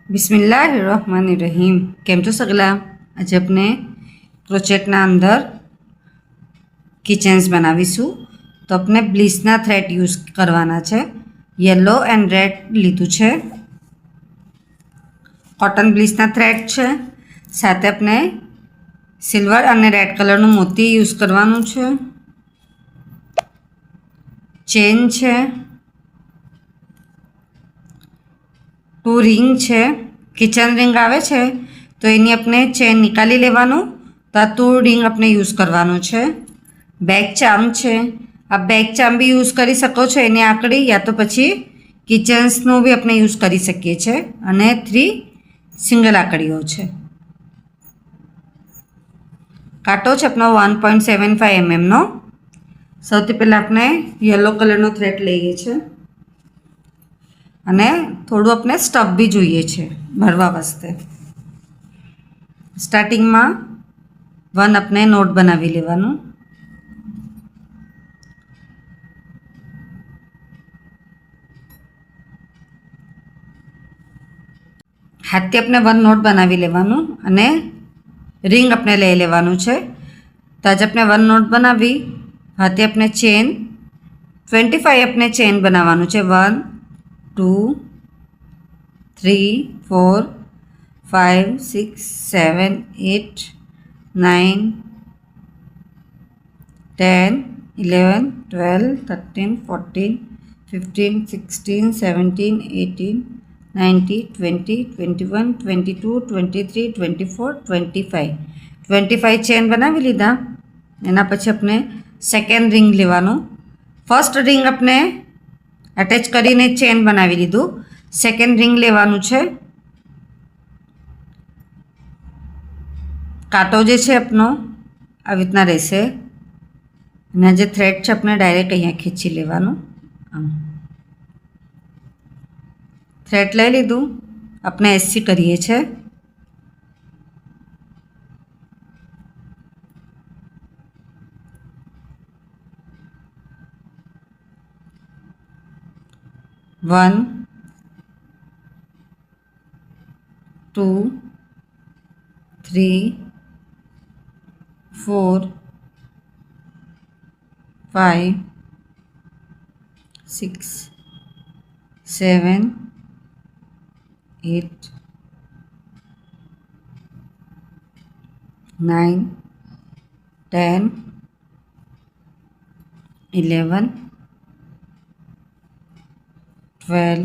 बिस्मिल्लाहिर्रहमानिर्रहीम। केम छो सगला? आज अपने क्रोचेटना अंदर किचन्स बनावीशू। तो अपने ब्लीसना थ्रेड यूज करवाना है। येलो एंड रेड लीधुं छे, कॉटन ब्लीसना थ्रेड छे, साथे अपने सिल्वर अने रेड कलरनुं मोती यूज करवानुं छे। चेन छे, 2 रिंग है, किचन रिंग आवे छे तो एनी अपने चेन निकाली लेवानुं। तो आ 2 रिंग अपने यूज करवानुं छे। बेग चाम है, आप बेग चाम भी यूज करी सको छो एनी आकड़ी, या तो पछी किचन्सनुं भी अपने यूज करी सकीए छे। अने 3 सिंगल आकड़ीओ छे। कांटो छे अपनो 1.75 mm नो। सौथी पहला अपने येलो कलरनो थ्रेड लईए छे अने थोड़ू अपने स्टफ भी जोईए छे भरवा वास्ते। स्टार्टिंग में 1 अपने नोट बनावी लेवानुं। हाथी अपने 1 नोट बनावी लेवानुं अने रिंग अपने लई लेवानुं छे। तो आज अपने 1 नोट बनावी, हाथे अपने चेन 25 अपने चेन बनावानुं छे। 1 2 3 4 5 6 7 8 9 10 11 12 13 14 15 16 17 18 19 20 21 22 23 24 25 चेन बनावी लीधा। एना पछी अपने सेकेंड रिंग लेवानुं। फर्स्ट रिंग अपने अटेच करीने चेन बनावी लीधुं। सेकेंड रिंग लेवानुं छे। कांटो जे छे अपनो આવી રીતના રહેશે અને જે થ્રેડ છે આપણે ડાયરેક્ટ અહીંયા ખીચી લેવાનું। આમ થ્રેડ લઈ લીધું, આપણે એસી કરીએ છે। वन 2 3 4 5 6 7 8 9 10 11 12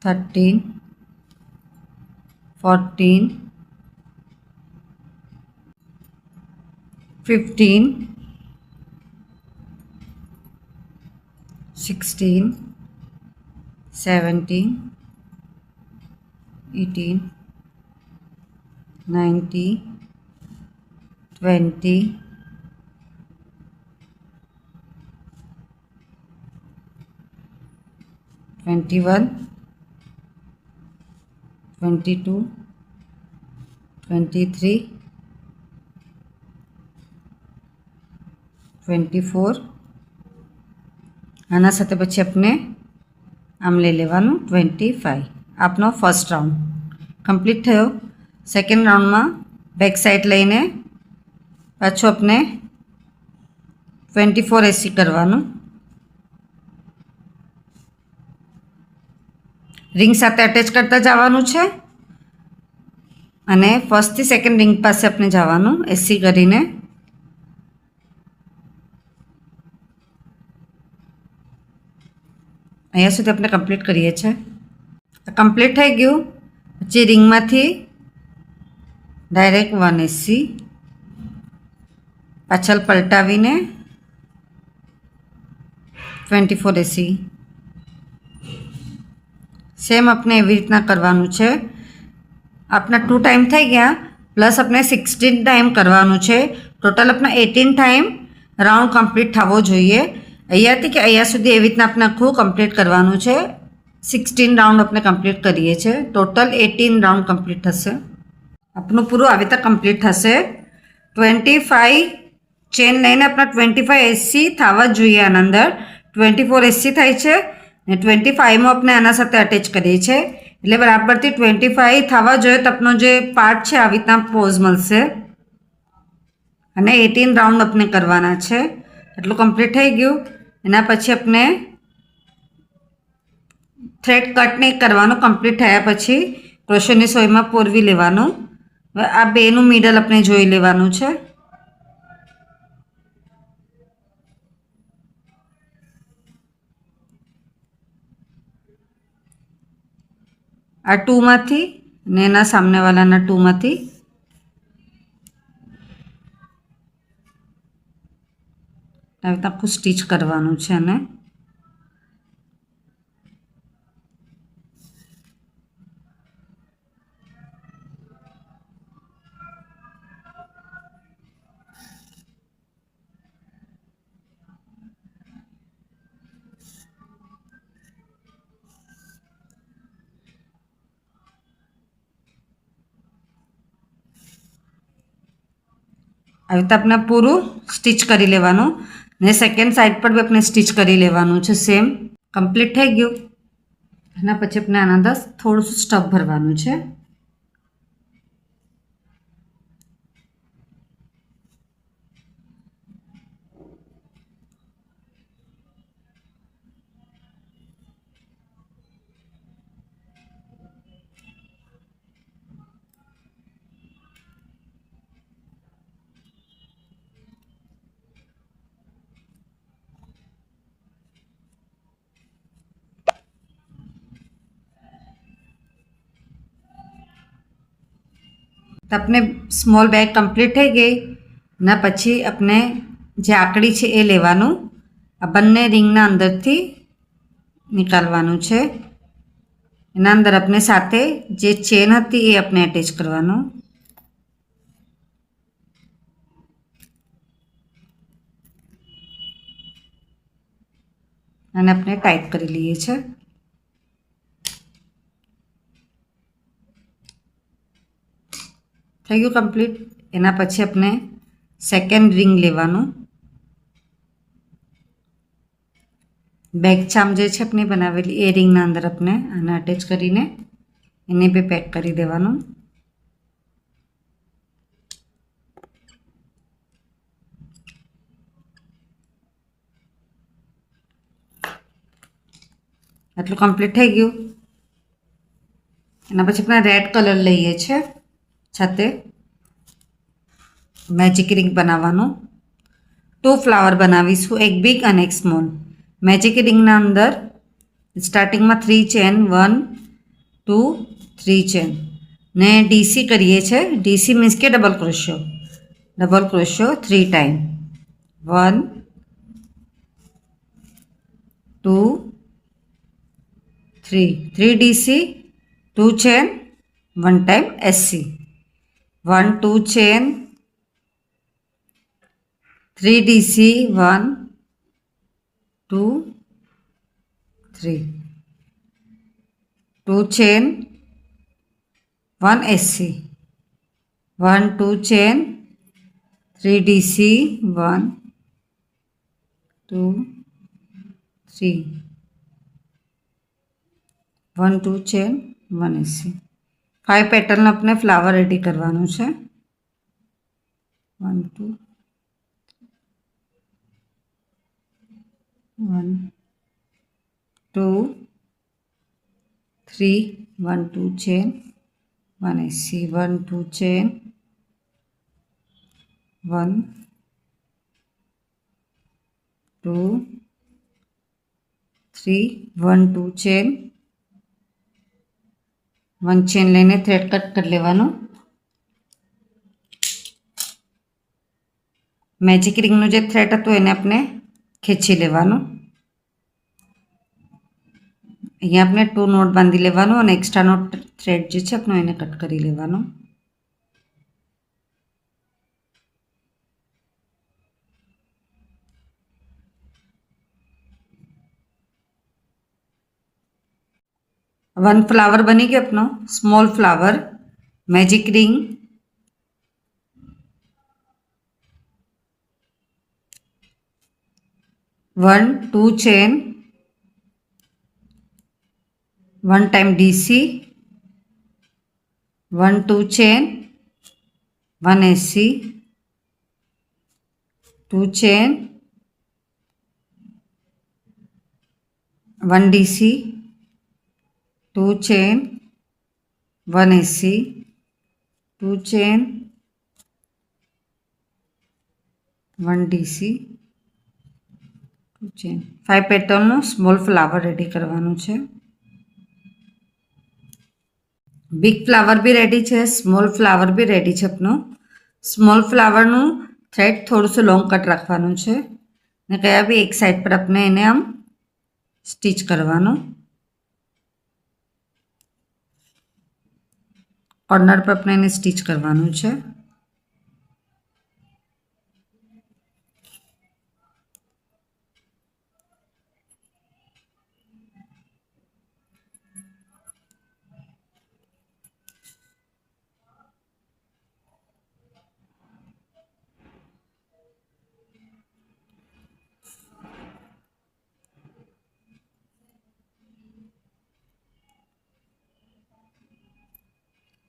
13 14 15 16 17 18 19 20 21 22 23 24 आना साथे पछी अपने आम लई लेवानुं 25। आपनो फर्स्ट राउंड कम्प्लीट थयो। सेकेंड राउंड में बेक साइड लईने पाछो अपने 24 एसी करवानुं। रिंग साथे अटेच करता जवानुं छे अने फर्स्ट थी सेकेंड रिंग पासे अपने जवानुं एसी करीने। अहींया सुधी अपने कम्प्लीट करीए छे। कम्प्लीट थई गयुं। पछी रिंग मांथी डायरेक्ट 1 एसी पाछळ पलटावीने 24 एसी। सेम अपने एवी रीतना करवानुं छे। अपना 2 टाइम थई गया प्लस अपने 16 टाइम करवानुं छे। टोटल अपना 18 टाइम राउंड कम्प्लीट थवो जोईए। अहींयाथी के अहींया सुधी एवी रीतना अपने आखुं कम्प्लीट करवानुं छे। 16 राउंड अपने कम्प्लीट करीए छे। टोटल 18 राउंड कम्प्लीट थशे। अपनुं पूरुं आवी रीते कम्प्लीट थशे। 25 चेन लईने अपना 25 एसी थवा जोईए। आना अंदर 24 एसी थाय छे ને 25 માં આપણે આના સાથે અટેચ કરીએ છીએ એટલે બરાબરથી 25 થવા જોઈએ તો આપણો જે પાર્ટ છે આવી રીતના પોઝ મળશે અને 18 રાઉન્ડ આપણે કરવાના છે. એટલું કમ્પ્લીટ થઈ ગયું. એના પછી આપણે થ્રેડ કટ નહીં કરવાનું. કમ્પ્લીટ થયા પછી ક્રોશેની સોયમાં પોરવી લેવાનું. હવે આ બેનું મિડલ આપણે જોઈ લેવાનું છે. આ 2 માંથી અને એના સામનેવાળાના 2 માંથી આવી રીતે આખું સ્ટીચ કરવાનું છે. અને આવી રીતે આપણે પૂરું સ્ટીચ કરી લેવાનું ને સેકન્ડ સાઈડ પર બી આપણે સ્ટીચ કરી લેવાનું છે. સેમ કમ્પ્લીટ થઈ ગયું. એના પછી આપણે આના અંદર થોડું સ્ટફ ભરવાનું છે. તો આપણે સ્મોલ બેગ કમ્પ્લીટ થઈ ગઈ. એના પછી આપણે જે આંકડી છે એ લેવાનું. આ બંને રિંગના અંદરથી નીકાળવાનું છે. એના અંદર આપણે સાથે જે ચેન હતી એ આપણે અટેચ કરવાનું. અને આપણે ટાઈટ કરી લઈએ છીએ. થઈ ગયું કમ્પ્લીટ. એના પછી આપણે સેકન્ડ રિંગ લેવાનું. બેક ચામ જે છે આપણે બનાવેલી એ રિંગના અંદર આપણે આને અટેચ કરીને એને બી પેક કરી દેવાનું. આટલું કમ્પ્લીટ થઈ ગયું. એના પછી આપણે રેડ કલર લઈએ છીએ. સાથે મેજિક રિંગ બનાવવાનું. 2 ફ્લાવર બનાવીશું, એક બિગ અને એક સ્મોલ. મેજિક રિંગના અંદર સ્ટાર્ટિંગમાં 3 ચેન, 1 2 3 ચેન ને ડીસી કરીએ છીએ. ડીસી મીન્સ કે ડબલ ક્રોશિયો 3 time. 1 2 3 DC, 2 chain, 1 time SC. 1 2 chain, 3 DC, 1 2 3 2 chain, 1 SC. 1 2 chain, 3 DC, 1 2 3 1 2 chain, 1 SC. 5 pattern આપણે ફ્લાવર રેડી કરવાનું છે. 1 2 1 2 3 1 2 chain, 1 SC. 1 2 chain, 1 2 3 1 2 chain, 1 chain લઈને થ્રેડ કટ કરી લેવાનું. મેજિક રિંગનું જે થ્રેડ હતું એને આપણે ખેંચી લેવાનું. અહીંયા આપણે 2 નોટ બાંધી લેવાનું અને એક્સ્ટ્રાનો થ્રેડ જે છે આપણે એને કટ કરી લેવાનો. वन फ्लावर बनी गया अपना small flower. Magic ring, one two chain, 1 time DC, 1 2 chain, 1 AC, 2 chain, 1 DC, 2 chain, 1 AC, 2 chain, 1 DC, 2 chain. 5 પેટર્નનું સ્મોલ ફ્લાવર રેડી કરવાનું છે. બિગ ફ્લાવર બી રેડી છે, સ્મોલ ફ્લાવર બી રેડી છે. આપનું સ્મોલ ફ્લાવરનું થ્રેડ થોડુંસું લોંગ કટ રાખવાનું છે ને કયા બી એક સાઈડ પર આપણે એને આમ સ્ટીચ કરવાનું. કોર્નર પર આપણે એને સ્ટીચ કરવાનું છે.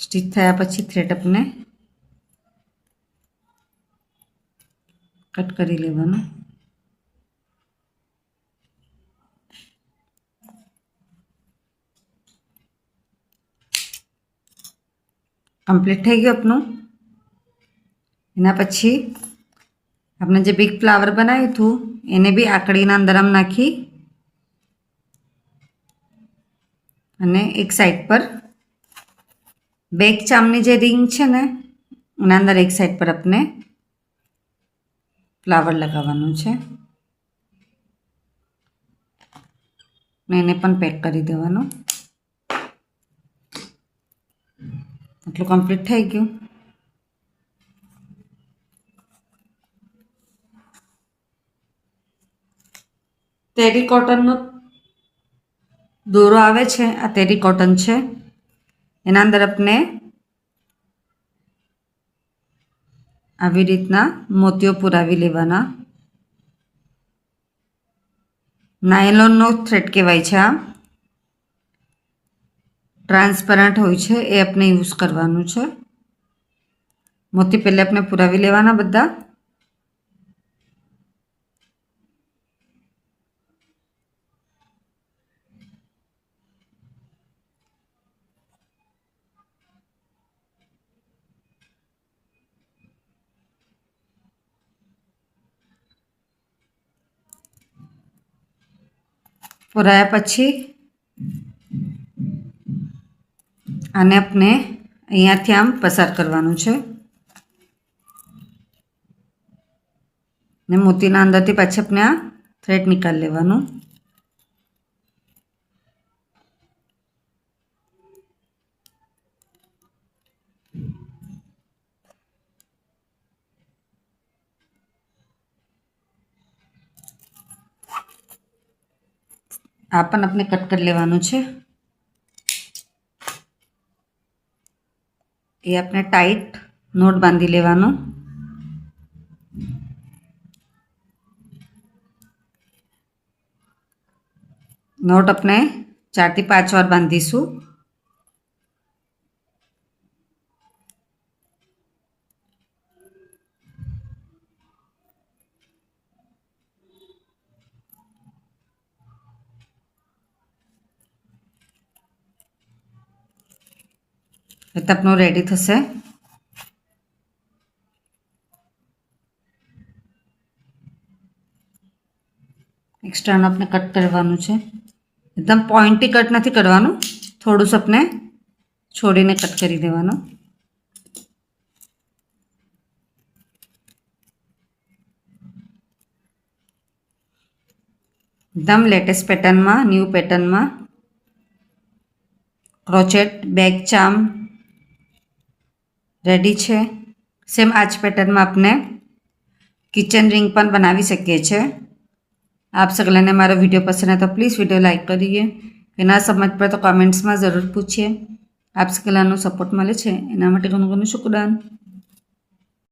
સ્ટીચ થયા પછી થ્રેડ આપણે કટ કરી લેવાનું. કમ્પ્લીટ થઈ ગયું આપનું. એના પછી આપણે જે બિગ ફ્લાવર બનાવ્યું હતું એને બી આકડીના અંદર આમ નાખી અને એક સાઈડ પર બેક ચામની જે રિંગ છે ને એના અંદર એક સાઈડ પર આપણે ફ્લાવર લગાવવાનું છે ને એને પણ પેક કરી દેવાનું. એટલું કમ્પ્લીટ થઈ ગયું. તેરી કોટનનો દોરો આવે છે, આ તેરી કોટન છે. એના અંદર આપણે આવી રીતના મોતીઓ પુરાવી લેવાના. નાયલોનનો થ્રેડ કહેવાય છે. આ ટ્રાન્સપરન્ટ હોય છે, એ આપણે યુઝ કરવાનું છે. મોતી પહેલે આપણે પુરાવી લેવાના બધા. પુરાયા પછી આને આપણે અહીંયાથી આમ પસાર કરવાનું છે ને મોતીના અંદરથી પાછી આપણે આ થ્રેડ નીકાળી લેવાનું. આ પણ આપણે કટ કરી લેવાનું છે. એ આપણે ટાઈટ નોટ બાંધી લેવાનું. નોટ આપણે 4 થી 5 વાર બાંધીશું. એટલે આપણું રેડી થશે. એક્સ્ટ્રાનું આપણે કટ કરવાનું છે. એકદમ પોઈન્ટી કટ નથી કરવાનું, થોડું આપણે છોડીને કટ કરી દેવાનું. એકદમ લેટેસ્ટ પેટર્નમાં, ન્યૂ પેટર્નમાં ક્રોચેટ બેક ચામ રેડી છે. સેમ આ જ પેટર્નમાં આપણે કિચન રિંગ પણ બનાવી શકીએ છીએ. આપ સગલાને મારો વિડીયો પસંદ है तो प्लीज़ वीडियो लाइक करिए. કે ના સમજ પડે તો કમેન્ટ્સમાં જરૂર પૂછીએ. આપ સગલાનો સપોર્ટ મળે છે એના માટે ઘણું ઘણું શુક્રાન.